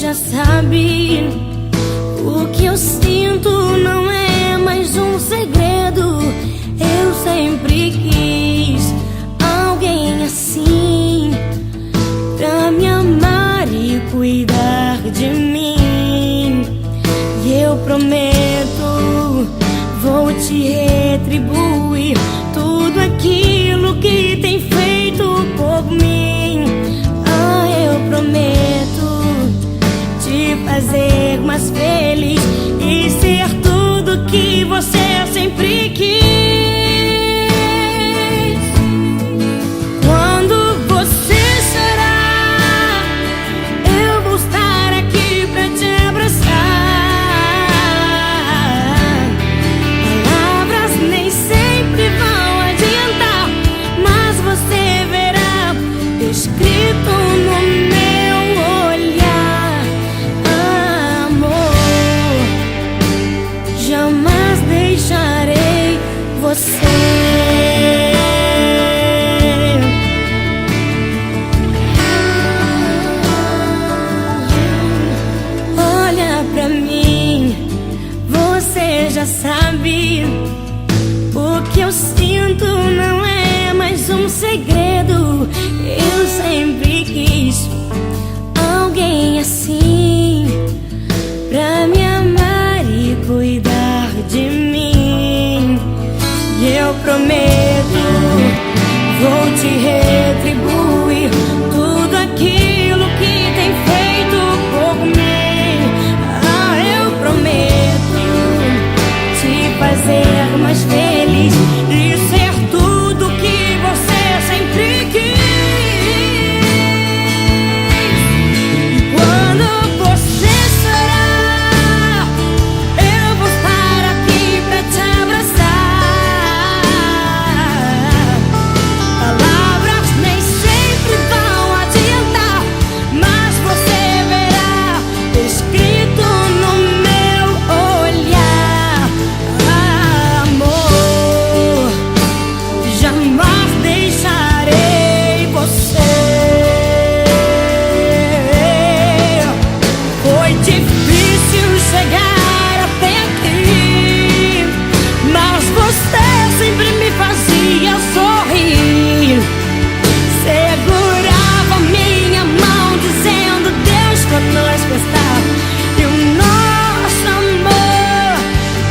já sabe. O que eu sinto não é mais um segredo. Eu sempre quis alguém assim, pra me amar e cuidar de mim. E eu prometo, vou te retribuir tudo aquilo que tem feito por mim. Ah, eu prometo te fazer mais feliz e ser tudo que você sempre quis. Quando você chorar, eu vou estar aqui pra te abraçar. Palavras nem sempre vão adiantar, mas você verá escrito no meu olhar. Amor, jamais deixarei você. Olha pra mim, você já sabe. O que eu sinto não é mais um segredo. Eu sempre quis alguém assim, pra me amar e cuidar de mim. E eu prometo, vou te retribuir tudo aquilo que tem feito por mim. Ah, eu prometo te fazer mais feliz e ser tudo que você sempre quis. E quando você chorar, eu vou estar aqui pra te abraçar. Palavras nem sempre vão adiantar, mas você verá escrito no meu olhar. Amor, jamais deixarei você. Foi difícil chegar até aqui, mas você sempre me fazia sorrir. Segurava minha mão dizendo Deus conosco está, e o nosso amor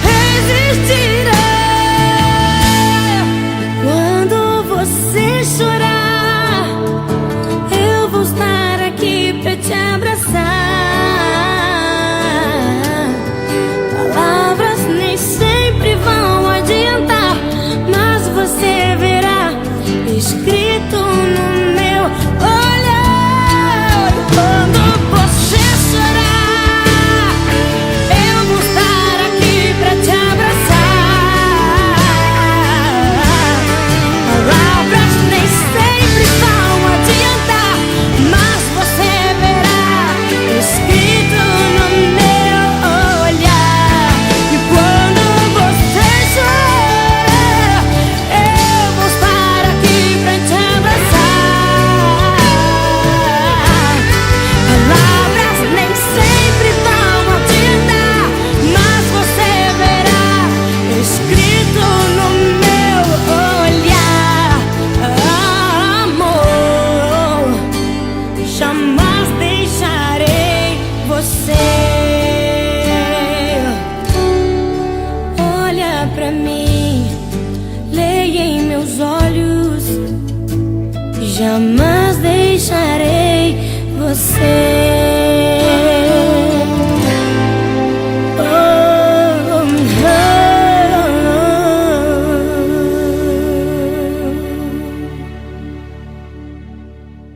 resistirá. Quando você chorar, eu vou estar aqui pra te abraçar. Palavras nem sempre vão adiantar, mas você verá escrito no meu olhar. Quando você chorar, eu vou estar aqui pra te abraçar. Palavras nem sempre vão adiantar, mas você verá escrito no meu olhar. E quando você chorar, eu vou estar aqui pra te abraçar. Palavras nem sempre vão adiantar, mas você verá escrito no meu olhar. Amor, jamais deixarei você. Olha pra mim, leia em meus olhos. Jamais deixarei você.